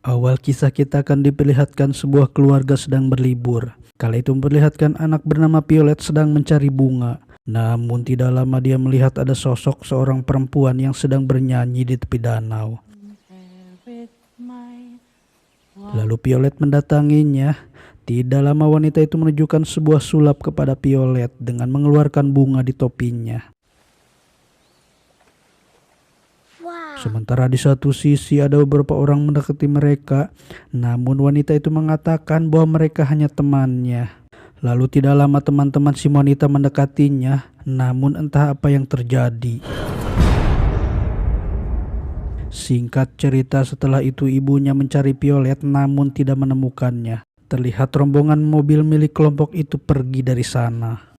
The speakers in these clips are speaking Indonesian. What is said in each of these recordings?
Awal kisah kita akan diperlihatkan sebuah keluarga sedang berlibur. Kala itu memperlihatkan anak bernama Violet sedang mencari bunga. Namun tidak lama dia melihat ada sosok seorang perempuan yang sedang bernyanyi di tepi danau. Lalu Violet mendatanginya. Tidak lama wanita itu menunjukkan sebuah sulap kepada Violet dengan mengeluarkan bunga di topinya. Sementara di satu sisi ada beberapa orang mendekati mereka, namun wanita itu mengatakan bahwa mereka hanya temannya. Lalu tidak lama teman-teman si wanita mendekatinya, namun entah apa yang terjadi. Singkat cerita, setelah itu ibunya mencari Violet namun tidak menemukannya. Terlihat rombongan mobil milik kelompok itu pergi dari sana.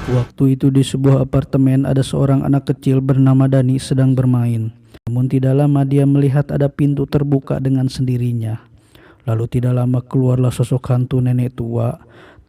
Waktu itu di sebuah apartemen ada seorang anak kecil bernama Dani sedang bermain. Namun tidak lama dia melihat ada pintu terbuka dengan sendirinya. Lalu tidak lama keluarlah sosok hantu nenek tua.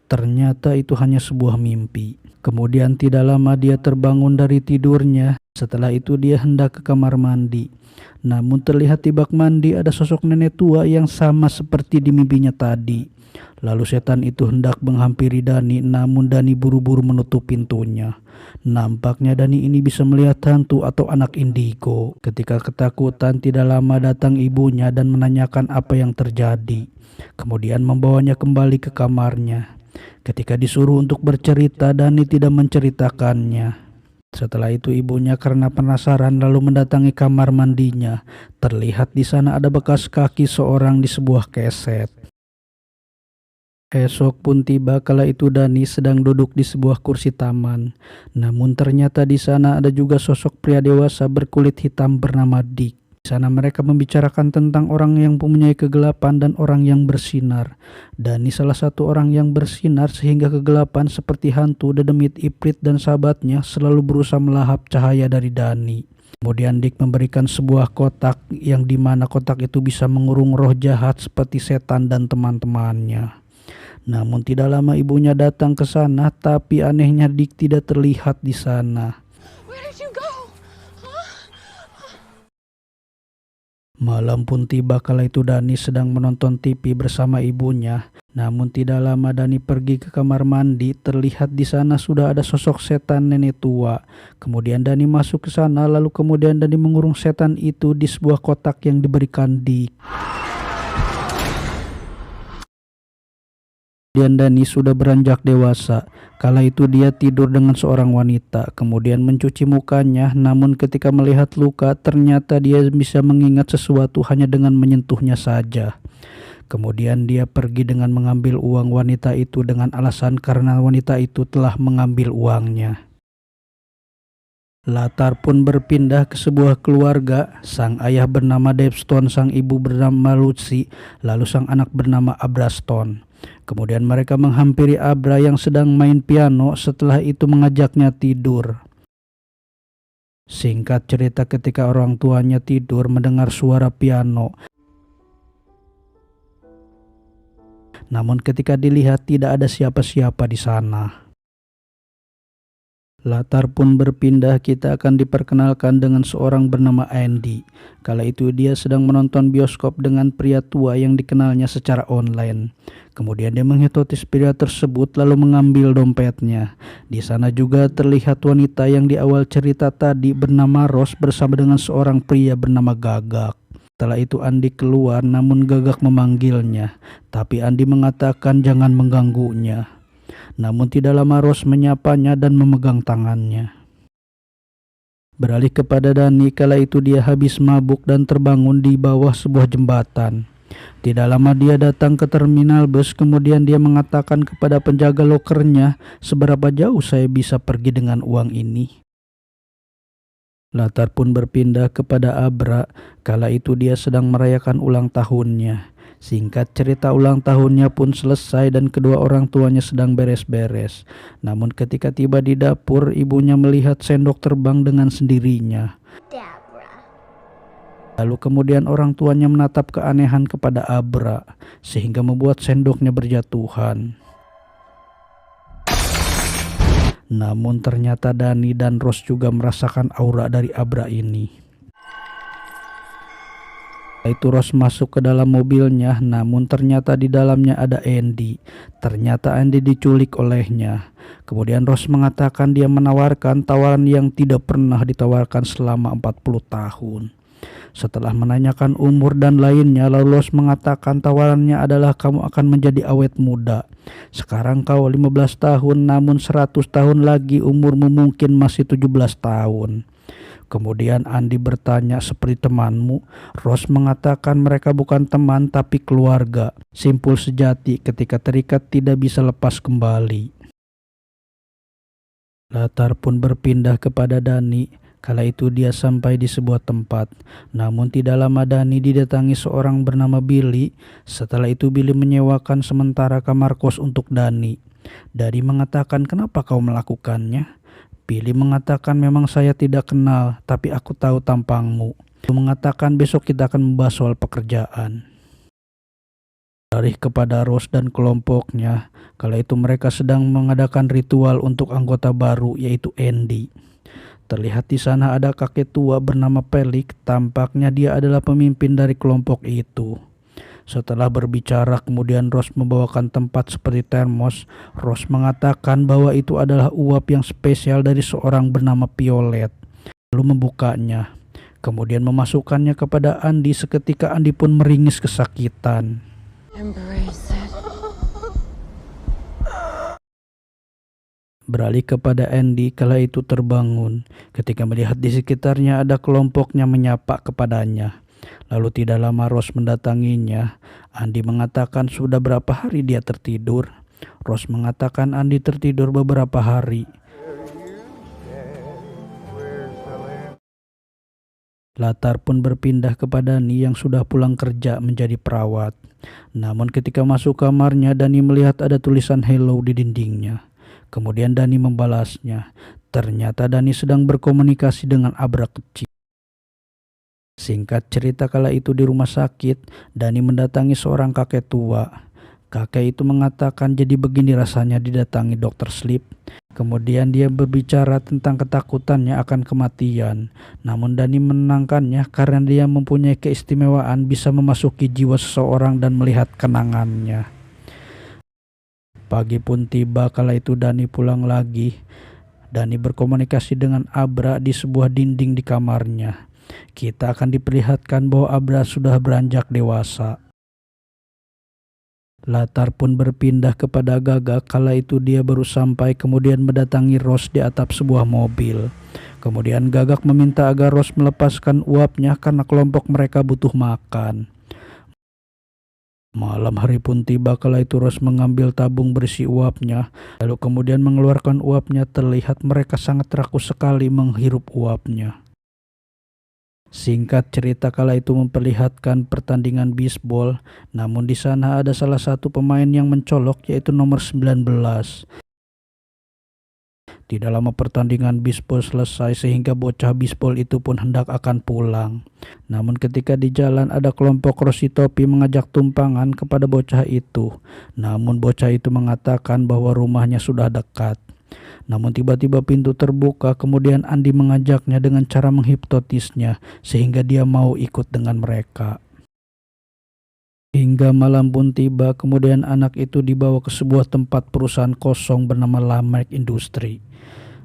Ternyata itu hanya sebuah mimpi. Kemudian tidak lama dia terbangun dari tidurnya. Setelah itu dia hendak ke kamar mandi. Namun terlihat di bak mandi ada sosok nenek tua yang sama seperti di mimpinya tadi. Lalu setan itu hendak menghampiri Dani, namun Dani buru-buru menutup pintunya. Nampaknya Dani ini bisa melihat hantu atau anak indigo. Ketika ketakutan, tidak lama datang ibunya dan menanyakan apa yang terjadi. Kemudian membawanya kembali ke kamarnya. Ketika disuruh untuk bercerita, Dani tidak menceritakannya. Setelah itu ibunya karena penasaran lalu mendatangi kamar mandinya. Terlihat di sana ada bekas kaki seorang di sebuah keset. Esok pun tiba kala itu Dani sedang duduk di sebuah kursi taman. Namun ternyata di sana ada juga sosok pria dewasa berkulit hitam bernama Dick. Di sana mereka membicarakan tentang orang yang mempunyai kegelapan dan orang yang bersinar. Dani salah satu orang yang bersinar sehingga kegelapan seperti hantu, dedemit, ifrit dan sahabatnya selalu berusaha melahap cahaya dari Dani. Kemudian Dick memberikan sebuah kotak yang dimana kotak itu bisa mengurung roh jahat seperti setan dan teman-temannya. Namun tidak lama ibunya datang ke sana, tapi anehnya Dick tidak terlihat di sana. Malam pun tiba kala itu Dani sedang menonton TV bersama ibunya. Namun tidak lama Dani pergi ke kamar mandi, terlihat di sana sudah ada sosok setan nenek tua. Kemudian Dani masuk ke sana, lalu kemudian Dani mengurung setan itu di sebuah kotak yang diberikan Dick. Dani sudah beranjak dewasa. Kala itu dia tidur dengan seorang wanita, kemudian mencuci mukanya. Namun ketika melihat luka, ternyata dia bisa mengingat sesuatu hanya dengan menyentuhnya saja. Kemudian dia pergi dengan mengambil uang wanita itu dengan alasan karena wanita itu telah mengambil uangnya. Latar pun berpindah ke sebuah keluarga. Sang ayah bernama Dave Stone, sang ibu bernama Lucy, lalu sang anak bernama Abra Stone. Kemudian mereka menghampiri Abra yang sedang main piano, setelah itu mengajaknya tidur. Singkat cerita, ketika orang tuanya tidur mendengar suara piano. Namun ketika dilihat tidak ada siapa-siapa di sana. Latar pun berpindah, kita akan diperkenalkan dengan seorang bernama Andy. Kala itu dia sedang menonton bioskop dengan pria tua yang dikenalnya secara online. Kemudian dia menghipnotis pria tersebut lalu mengambil dompetnya. Di sana juga terlihat wanita yang di awal cerita tadi bernama Rose bersama dengan seorang pria bernama Gagak. Setelah itu Andy keluar, namun Gagak memanggilnya. Tapi Andy mengatakan jangan mengganggunya. Namun tidak lama Rose menyapanya dan memegang tangannya. Beralih kepada Dani, kala itu dia habis mabuk dan terbangun di bawah sebuah jembatan. Tidak lama dia datang ke terminal bus, kemudian dia mengatakan kepada penjaga lokernya, seberapa jauh saya bisa pergi dengan uang ini. Latar pun berpindah kepada Abra, kala itu dia sedang merayakan ulang tahunnya. Singkat cerita, ulang tahunnya pun selesai dan kedua orang tuanya sedang beres-beres. Namun ketika tiba di dapur, ibunya melihat sendok terbang dengan sendirinya. Lalu kemudian orang tuanya menatap keanehan kepada Abra, sehingga membuat sendoknya berjatuhan. Namun ternyata Dani dan Rose juga merasakan aura dari Abra ini. Itu Rose masuk ke dalam mobilnya, namun ternyata di dalamnya ada Andy. Ternyata Andy diculik olehnya. Kemudian Rose mengatakan dia menawarkan tawaran yang tidak pernah ditawarkan selama 40 tahun. Setelah menanyakan umur dan lainnya, lalu Rose mengatakan tawarannya adalah kamu akan menjadi awet muda. Sekarang kau 15 tahun, namun 100 tahun lagi umurmu mungkin masih 17 tahun. Kemudian Andy bertanya, seperti temanmu? Rose mengatakan mereka bukan teman tapi keluarga. Simpul sejati, ketika terikat tidak bisa lepas kembali. Latar pun berpindah kepada Dani. Kala itu dia sampai di sebuah tempat. Namun tidak lama Dani didatangi seorang bernama Billy. Setelah itu Billy menyewakan sementara kamar kos untuk Dani. Dani mengatakan, kenapa kau melakukannya? Billy mengatakan, memang saya tidak kenal, tapi aku tahu tampangmu. Dia mengatakan besok kita akan membahas soal pekerjaan. Beralih kepada Rose dan kelompoknya. Kala itu mereka sedang mengadakan ritual untuk anggota baru, yaitu Andy. Terlihat di sana ada kakek tua bernama Pelik. Tampaknya dia adalah pemimpin dari kelompok itu. Setelah berbicara, kemudian Rose membawakan tempat seperti termos. Rose mengatakan bahwa itu adalah uap yang spesial dari seorang bernama Violet. Lalu membukanya. Kemudian memasukkannya kepada Andy. Seketika Andy pun meringis kesakitan. Beralih kepada Andy, kala itu terbangun. Ketika melihat di sekitarnya ada kelompoknya menyapa kepadanya. Lalu tidak lama Rose mendatanginya. Andy mengatakan sudah berapa hari dia tertidur. Rose mengatakan Andy tertidur beberapa hari. Latar pun berpindah kepada Dani yang sudah pulang kerja menjadi perawat. Namun ketika masuk kamarnya, Dani melihat ada tulisan hello di dindingnya. Kemudian Dani membalasnya. Ternyata Dani sedang berkomunikasi dengan Abra kecil. Singkat cerita, kala itu di rumah sakit, Dani mendatangi seorang kakek tua. Kakek itu mengatakan, jadi begini rasanya didatangi Dr. Sleep. Kemudian dia berbicara tentang ketakutannya akan kematian. Namun Dani menenangkannya karena dia mempunyai keistimewaan bisa memasuki jiwa seseorang dan melihat kenangannya. Pagi pun tiba, kala itu Dani pulang lagi. Dani berkomunikasi dengan Abra di sebuah dinding di kamarnya. Kita akan diperlihatkan bahwa Abra sudah beranjak dewasa. Latar pun berpindah kepada Gaga. Kala itu dia baru sampai, kemudian mendatangi Rose di atap sebuah mobil. Kemudian Gagak meminta agar Rose melepaskan uapnya karena kelompok mereka butuh makan. Malam hari pun tiba, kala itu Rose mengambil tabung berisi uapnya, lalu kemudian mengeluarkan uapnya. Terlihat mereka sangat rakus sekali menghirup uapnya. Singkat cerita, kala itu memperlihatkan pertandingan bisbol, namun di sana ada salah satu pemain yang mencolok, yaitu nomor 19. Tidak lama pertandingan bisbol selesai sehingga bocah bisbol itu pun hendak akan pulang. Namun ketika di jalan ada kelompok Rosi Topi mengajak tumpangan kepada bocah itu. Namun bocah itu mengatakan bahwa rumahnya sudah dekat. Namun tiba-tiba pintu terbuka, kemudian Andy mengajaknya dengan cara menghipnotisnya sehingga dia mau ikut dengan mereka. Hingga malam pun tiba, kemudian anak itu dibawa ke sebuah tempat perusahaan kosong bernama Lamarck Industry.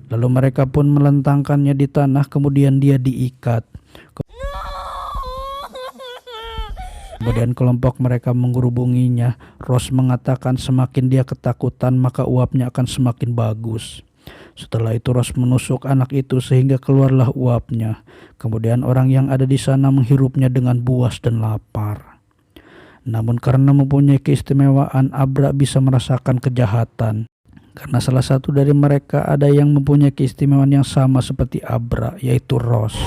Lalu mereka pun melentangkannya di tanah, kemudian dia diikat. Kemudian kelompok mereka menghubunginya. Rose mengatakan semakin dia ketakutan maka uapnya akan semakin bagus. Setelah itu Rose menusuk anak itu sehingga keluarlah uapnya. Kemudian orang yang ada di sana menghirupnya dengan buas dan lapar. Namun karena mempunyai keistimewaan, Abra bisa merasakan kejahatan. Karena salah satu dari mereka ada yang mempunyai keistimewaan yang sama seperti Abra, yaitu Rose.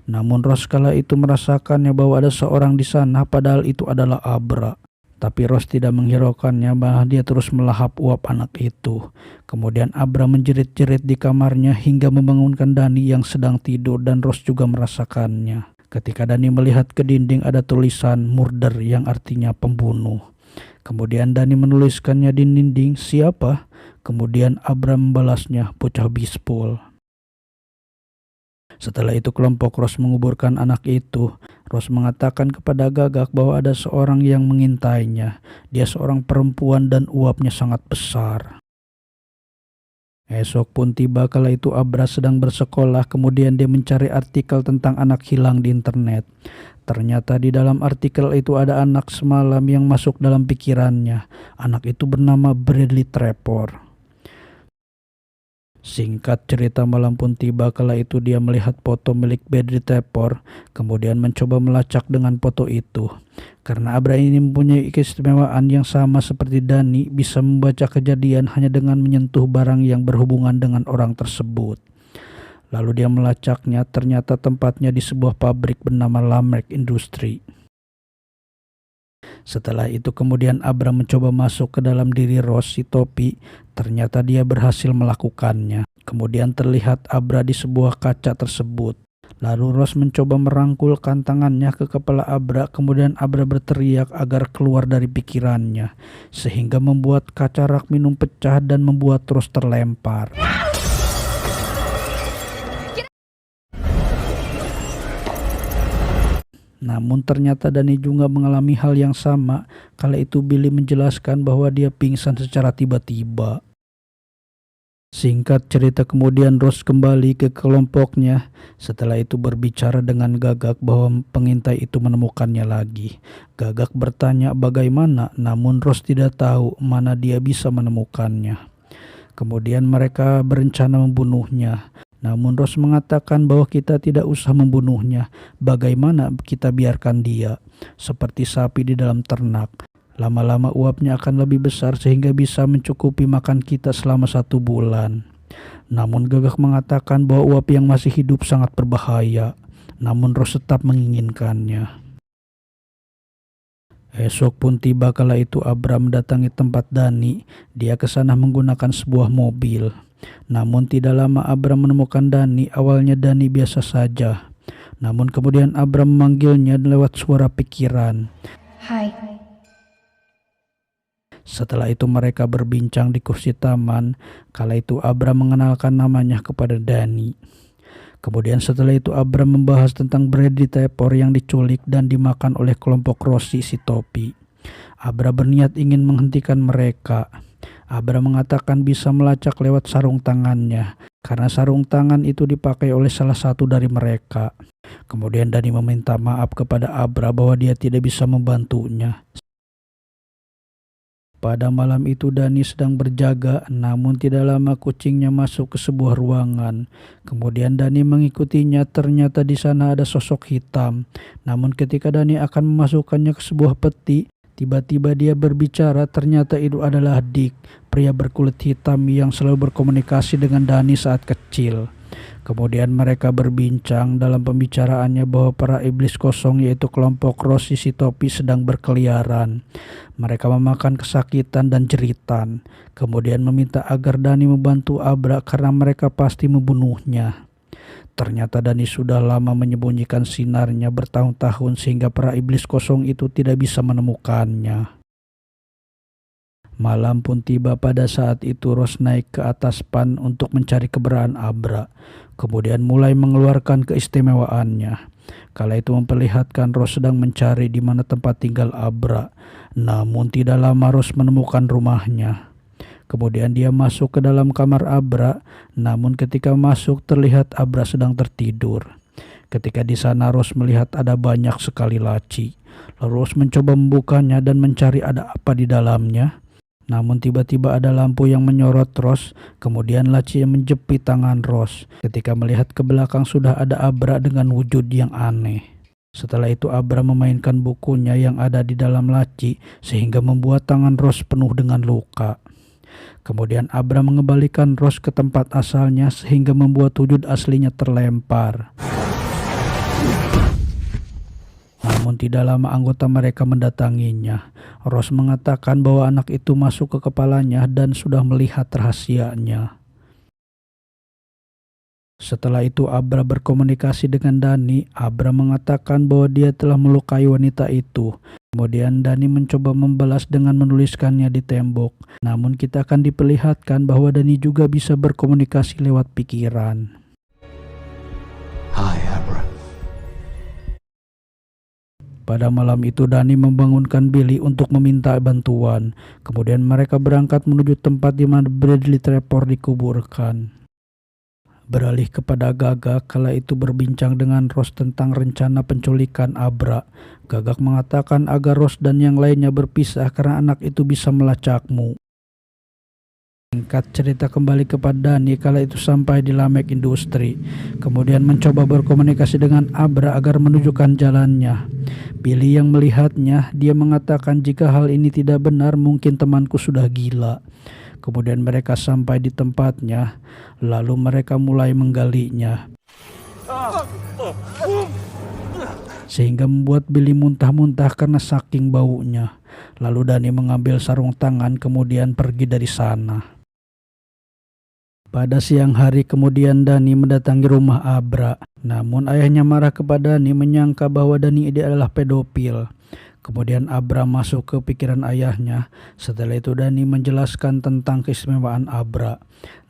Namun Rose kala itu merasakannya bahwa ada seorang di sana, padahal itu adalah Abra. Tapi Rose tidak menghiraukannya, malah dia terus melahap uap anak itu. Kemudian Abra menjerit-jerit di kamarnya hingga membangunkan Dani yang sedang tidur, dan Rose juga merasakannya. Ketika Dani melihat ke dinding ada tulisan murder yang artinya pembunuh. Kemudian Dani menuliskannya di dinding, "Siapa?" Kemudian Abra membalasnya, "Bocah bispul." Setelah itu kelompok Ros menguburkan anak itu. Ros mengatakan kepada Gagak bahwa ada seorang yang mengintainya. Dia seorang perempuan dan uapnya sangat besar. Esok pun tiba kala itu Abra sedang bersekolah, kemudian dia mencari artikel tentang anak hilang di internet. Ternyata di dalam artikel itu ada anak semalam yang masuk dalam pikirannya. Anak itu bernama Bradley Trevor. Singkat cerita, malam pun tiba kala itu dia melihat foto milik Bradley Trevor, kemudian mencoba melacak dengan foto itu. Karena Abra ini mempunyai keistimewaan yang sama seperti Dani, bisa membaca kejadian hanya dengan menyentuh barang yang berhubungan dengan orang tersebut. Lalu dia melacaknya, ternyata tempatnya di sebuah pabrik bernama Lamarck Industry. Setelah itu kemudian Abra mencoba masuk ke dalam diri Ros si topi. Ternyata dia berhasil melakukannya. Kemudian terlihat Abra di sebuah kaca tersebut. Lalu Ros mencoba merangkulkan tangannya ke kepala Abra. Kemudian Abra berteriak agar keluar dari pikirannya, sehingga membuat kaca rak minum pecah dan membuat Ros terlempar. Namun ternyata Dani juga mengalami hal yang sama. Kala itu Billy menjelaskan bahwa dia pingsan secara tiba-tiba. Singkat cerita kemudian Ros kembali ke kelompoknya. Setelah itu berbicara dengan Gagak bahwa pengintai itu menemukannya lagi. Gagak bertanya bagaimana, namun Ros tidak tahu mana dia bisa menemukannya. Kemudian mereka berencana membunuhnya. Namun Ros mengatakan bahwa kita tidak usah membunuhnya. Bagaimana kita biarkan dia seperti sapi di dalam ternak. Lama-lama uapnya akan lebih besar sehingga bisa mencukupi makan kita selama 1 bulan. Namun Gagak mengatakan bahwa uap yang masih hidup sangat berbahaya. Namun Ros tetap menginginkannya. Esok pun tiba kala itu Abra mendatangi tempat Dani. Dia ke sana menggunakan sebuah mobil. Namun tidak lama Abra menemukan Dani. Awalnya Dani biasa saja. Namun kemudian Abra memanggilnya lewat suara pikiran. Hai. Setelah itu mereka berbincang di kursi taman. Kala itu Abra mengenalkan namanya kepada Dani. Kemudian setelah itu Abra membahas tentang Bradley Trevor yang diculik dan dimakan oleh kelompok Rosie si topi. Abra berniat ingin menghentikan mereka. Abra mengatakan bisa melacak lewat sarung tangannya, karena sarung tangan itu dipakai oleh salah satu dari mereka. Kemudian Dani meminta maaf kepada Abra bahwa dia tidak bisa membantunya. Pada malam itu Dani sedang berjaga, namun tidak lama kucingnya masuk ke sebuah ruangan. Kemudian Dani mengikutinya, ternyata di sana ada sosok hitam. Namun ketika Dani akan memasukkannya ke sebuah peti, tiba-tiba dia berbicara, ternyata itu adalah Dick, pria berkulit hitam yang selalu berkomunikasi dengan Dani saat kecil. Kemudian mereka berbincang dalam pembicaraannya bahwa para iblis kosong yaitu kelompok Rosie si topi sedang berkeliaran. Mereka memakan kesakitan dan jeritan. Kemudian meminta agar Dani membantu Abra karena mereka pasti membunuhnya. Ternyata Dani sudah lama menyembunyikan sinarnya bertahun-tahun sehingga para iblis kosong itu tidak bisa menemukannya. Malam pun tiba. Pada saat itu Ros naik ke atas pan untuk mencari keberadaan Abra. Kemudian mulai mengeluarkan keistimewaannya. Kala itu memperlihatkan Ros sedang mencari di mana tempat tinggal Abra. Namun tidak lama Ros menemukan rumahnya. Kemudian dia masuk ke dalam kamar Abra. Namun ketika masuk terlihat Abra sedang tertidur. Ketika di sana Ros melihat ada banyak sekali laci. Lalu Ros mencoba membukanya dan mencari ada apa di dalamnya. Namun tiba-tiba ada lampu yang menyorot Ros, kemudian laci yang menjepit tangan Ros. Ketika melihat ke belakang sudah ada Abra dengan wujud yang aneh. Setelah itu Abra memainkan bukunya yang ada di dalam laci sehingga membuat tangan Ros penuh dengan luka. Kemudian Abra mengembalikan Ros ke tempat asalnya sehingga membuat wujud aslinya terlempar. Namun tidak lama anggota mereka mendatanginya. Ros mengatakan bahwa anak itu masuk ke kepalanya dan sudah melihat rahasianya. Setelah itu Abra berkomunikasi dengan Dani. Abra mengatakan bahwa dia telah melukai wanita itu. Kemudian Dani mencoba membalas dengan menuliskannya di tembok. Namun kita akan diperlihatkan bahwa Dani juga bisa berkomunikasi lewat pikiran. Hi, Abra. Pada malam itu Dani membangunkan Billy untuk meminta bantuan. Kemudian mereka berangkat menuju tempat di mana Bradley Trapor dikuburkan. Beralih kepada Gagak, kala itu berbincang dengan Ross tentang rencana penculikan Abra. Gagak mengatakan agar Ross dan yang lainnya berpisah karena anak itu bisa melacakmu. Singkat cerita kembali kepada Dani kala itu sampai di Lamek Industri. Kemudian mencoba berkomunikasi dengan Abra agar menunjukkan jalannya. Billy yang melihatnya, dia mengatakan jika hal ini tidak benar mungkin temanku sudah gila. Kemudian mereka sampai di tempatnya, lalu mereka mulai menggalinya. Sehingga membuat Billy muntah-muntah karena saking baunya. Lalu Dani mengambil sarung tangan kemudian pergi dari sana. Pada siang hari kemudian Dani mendatangi rumah Abra. Namun ayahnya marah kepada Dani menyangka bahwa Dani ini adalah pedofil. Kemudian Abra masuk ke pikiran ayahnya. Setelah itu Dani menjelaskan tentang keistimewaan Abra.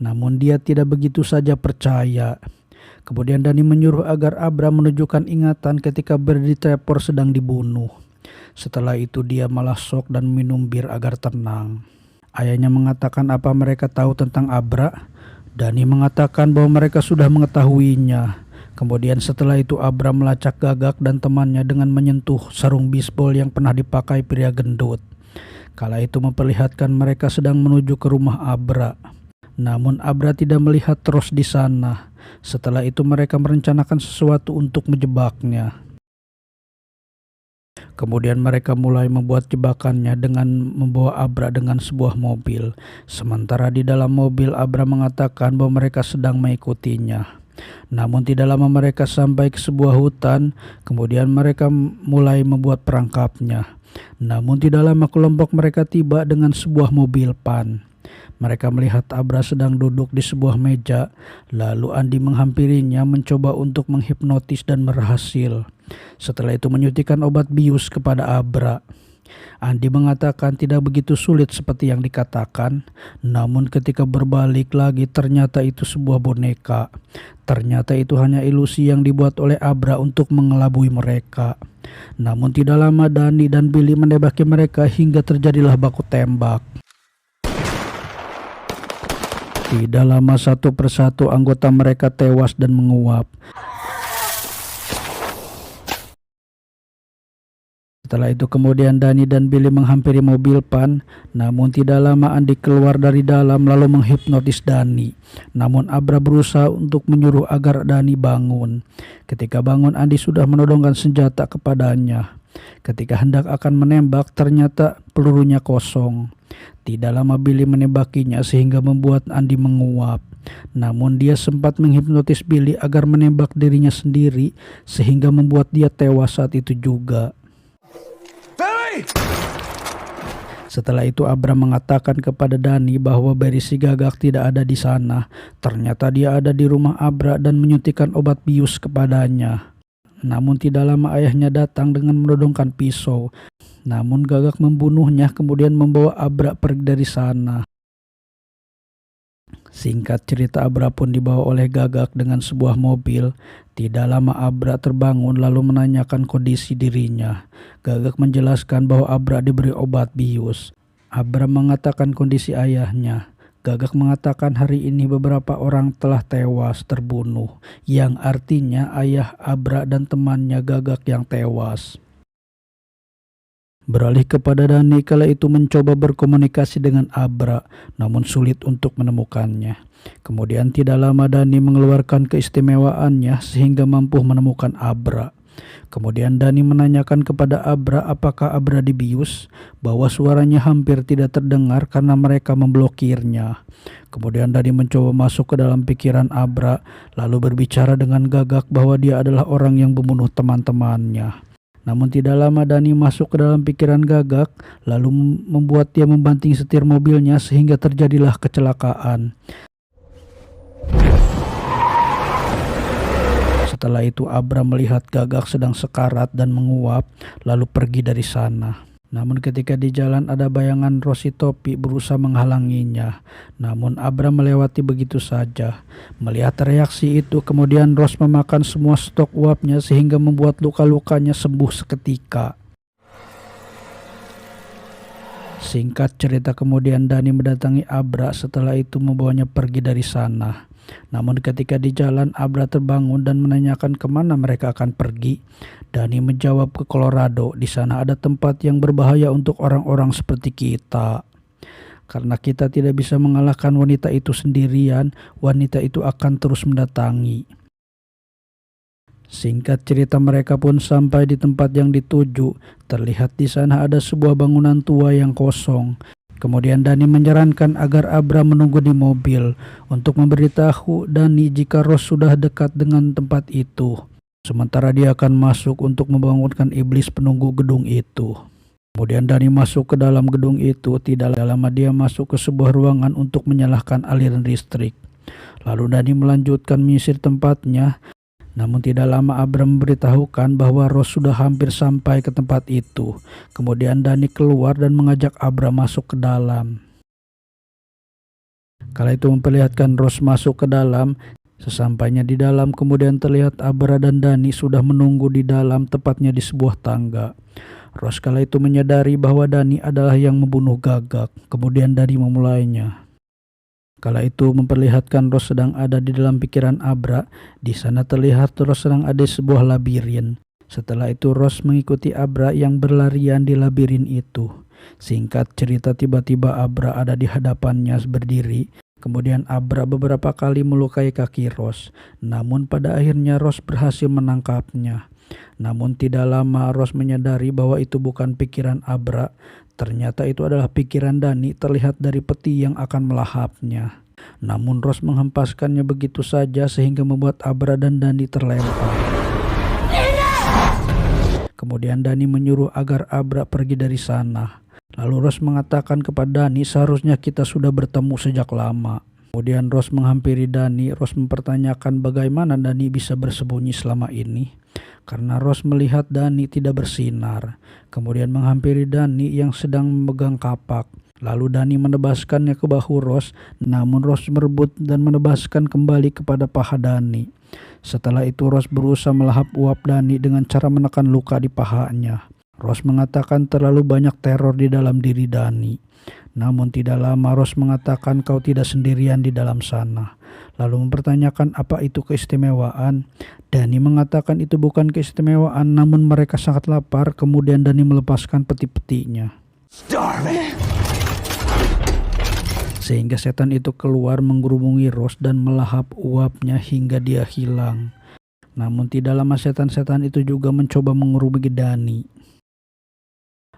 Namun dia tidak begitu saja percaya. Kemudian Dani menyuruh agar Abra menunjukkan ingatan ketika Bradley Trapor sedang dibunuh. Setelah itu dia malah shock dan minum bir agar tenang. Ayahnya mengatakan apa mereka tahu tentang Abra. Dani mengatakan bahwa mereka sudah mengetahuinya. Kemudian setelah itu Abra melacak Gagak dan temannya dengan menyentuh sarung bisbol yang pernah dipakai pria gendut. Kala itu memperlihatkan mereka sedang menuju ke rumah Abra. Namun Abra tidak melihat Ross di sana. Setelah itu mereka merencanakan sesuatu untuk menjebaknya. Kemudian mereka mulai membuat jebakannya dengan membawa Abra dengan sebuah mobil. Sementara di dalam mobil Abra mengatakan bahwa mereka sedang mengikutinya. Namun tidak lama mereka sampai ke sebuah hutan. Kemudian mereka mulai membuat perangkapnya. Namun tidak lama kelompok mereka tiba dengan sebuah mobil pan. Mereka melihat Abra sedang duduk di sebuah meja. Lalu Andi menghampirinya mencoba untuk menghipnotis dan berhasil. Setelah itu menyuntikkan obat bius kepada Abra. Andi mengatakan tidak begitu sulit seperti yang dikatakan. Namun ketika berbalik lagi ternyata itu sebuah boneka. Ternyata itu hanya ilusi yang dibuat oleh Abra untuk mengelabui mereka. Namun tidak lama Dani dan Billy menembaki mereka hingga terjadilah baku tembak. Tidak lama satu persatu anggota mereka tewas dan menguap. Setelah itu kemudian Dani dan Billy menghampiri mobil pan. Namun tidak lama Andi keluar dari dalam lalu menghipnotis Dani. Namun Abra berusaha untuk menyuruh agar Dani bangun. Ketika bangun Andi sudah menodongkan senjata kepadanya. Ketika hendak akan menembak ternyata pelurunya kosong. Tidak lama Billy menembakinya sehingga membuat Andi menguap. Namun dia sempat menghipnotis Billy agar menembak dirinya sendiri sehingga membuat dia tewas saat itu juga. Setelah itu Abra mengatakan kepada Dani bahwa Barry si Gagak tidak ada di sana. Ternyata dia ada di rumah Abra dan menyuntikkan obat bius kepadanya. Namun tidak lama ayahnya datang dengan menodongkan pisau. Namun Gagak membunuhnya kemudian membawa Abra pergi dari sana. Singkat cerita Abra pun dibawa oleh Gagak dengan sebuah mobil. Tidak lama Abra terbangun lalu menanyakan kondisi dirinya. Gagak menjelaskan bahwa Abra diberi obat bius. Abra mengatakan kondisi ayahnya. Gagak mengatakan hari ini beberapa orang telah tewas terbunuh. Yang artinya ayah Abra dan temannya Gagak yang tewas. Beralih kepada Dani kala itu mencoba berkomunikasi dengan Abra, namun sulit untuk menemukannya. Kemudian tidak lama Dani mengeluarkan keistimewaannya sehingga mampu menemukan Abra. Kemudian Dani menanyakan kepada Abra apakah Abra dibius, bahwa suaranya hampir tidak terdengar karena mereka memblokirnya. Kemudian Dani mencoba masuk ke dalam pikiran Abra, lalu berbicara dengan Gagak bahwa dia adalah orang yang membunuh teman-temannya. Namun tidak lama Dani masuk ke dalam pikiran Gagak, lalu membuat dia membanting setir mobilnya sehingga terjadilah kecelakaan. Setelah itu Abra melihat Gagak sedang sekarat dan menguap, lalu pergi dari sana. Namun ketika di jalan ada bayangan Rose Topi berusaha menghalanginya. Namun Abra melewati begitu saja. Melihat reaksi itu, kemudian Rose memakan semua stok uapnya sehingga membuat luka-lukanya sembuh seketika. Singkat cerita, kemudian Dani mendatangi Abra, setelah itu membawanya pergi dari sana. Namun ketika di jalan, Abra terbangun dan menanyakan kemana mereka akan pergi. Dani menjawab ke Colorado. Di sana ada tempat yang berbahaya untuk orang-orang seperti kita. Karena kita tidak bisa mengalahkan wanita itu sendirian, wanita itu akan terus mendatangi. Singkat cerita, mereka pun sampai di tempat yang dituju. Terlihat di sana ada sebuah bangunan tua yang kosong. Kemudian Dani menyarankan agar Abra menunggu di mobil untuk memberitahu Dani jika Rose sudah dekat dengan tempat itu. Sementara dia akan masuk untuk membangunkan iblis penunggu gedung itu. Kemudian Dani masuk ke dalam gedung itu. Tidak lama dia masuk ke sebuah ruangan untuk menyalakan aliran listrik. Lalu Dani melanjutkan menyisir tempatnya. Namun tidak lama Abra memberitahukan bahwa Rose sudah hampir sampai ke tempat itu. Kemudian Dani keluar dan mengajak Abra masuk ke dalam. Kala itu memperlihatkan Rose masuk ke dalam. Sesampainya di dalam, kemudian terlihat Abra dan Dani sudah menunggu di dalam, tepatnya di sebuah tangga. Rose kala itu menyadari bahwa Dani adalah yang membunuh Gagak. Kemudian Dani memulainya. Kala itu memperlihatkan Rose sedang ada di dalam pikiran Abra. Di sana terlihat Rose sedang ada di sebuah labirin. Setelah itu Rose mengikuti Abra yang berlarian di labirin itu. Singkat cerita, tiba-tiba Abra ada di hadapannya berdiri. Kemudian Abra beberapa kali melukai kaki Rose. Namun pada akhirnya Rose berhasil menangkapnya. Namun tidak lama Rose menyadari bahwa itu bukan pikiran Abra. Ternyata itu adalah pikiran Dani, terlihat dari peti yang akan melahapnya. Namun Rose menghempaskannya begitu saja sehingga membuat Abra dan Dani terlempar. Kemudian Dani menyuruh agar Abra pergi dari sana. Lalu Rose mengatakan kepada Dani, seharusnya kita sudah bertemu sejak lama. Kemudian Rose menghampiri Dani. Rose mempertanyakan bagaimana Dani bisa bersembunyi selama ini. Karena Rose melihat Dani tidak bersinar. Kemudian menghampiri Dani yang sedang memegang kapak. Lalu Dani menebaskannya ke bahu Rose. Namun Rose merebut dan menebaskan kembali kepada paha Dani. Setelah itu Rose berusaha melahap uap Dani dengan cara menekan luka di pahanya. Rose mengatakan terlalu banyak teror di dalam diri Dani. Namun tidak lama Rose mengatakan kau tidak sendirian di dalam sana. Lalu mempertanyakan apa itu keistimewaan. Dani mengatakan itu bukan keistimewaan, namun mereka sangat lapar. Kemudian Dani melepaskan peti-petinya. Sehingga setan itu keluar menggerumungi Rose dan melahap uapnya hingga dia hilang. Namun tidak lama setan-setan itu juga mencoba mengerumuni Dani.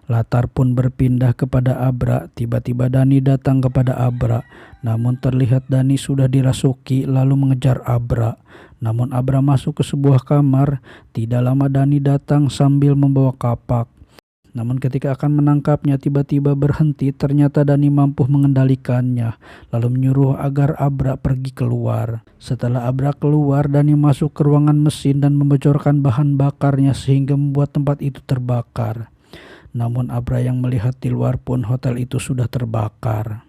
Latar pun berpindah kepada Abra. Tiba-tiba Dani datang kepada Abra. Namun terlihat Dani sudah dirasuki lalu mengejar Abra. Namun Abra masuk ke sebuah kamar. Tidak lama Dani datang sambil membawa kapak. Namun ketika akan menangkapnya tiba-tiba berhenti. Ternyata Dani mampu mengendalikannya. Lalu menyuruh agar Abra pergi keluar. Setelah Abra keluar, Dani masuk ke ruangan mesin dan membocorkan bahan bakarnya sehingga membuat tempat itu terbakar. Namun Abra yang melihat di luar pun hotel itu sudah terbakar.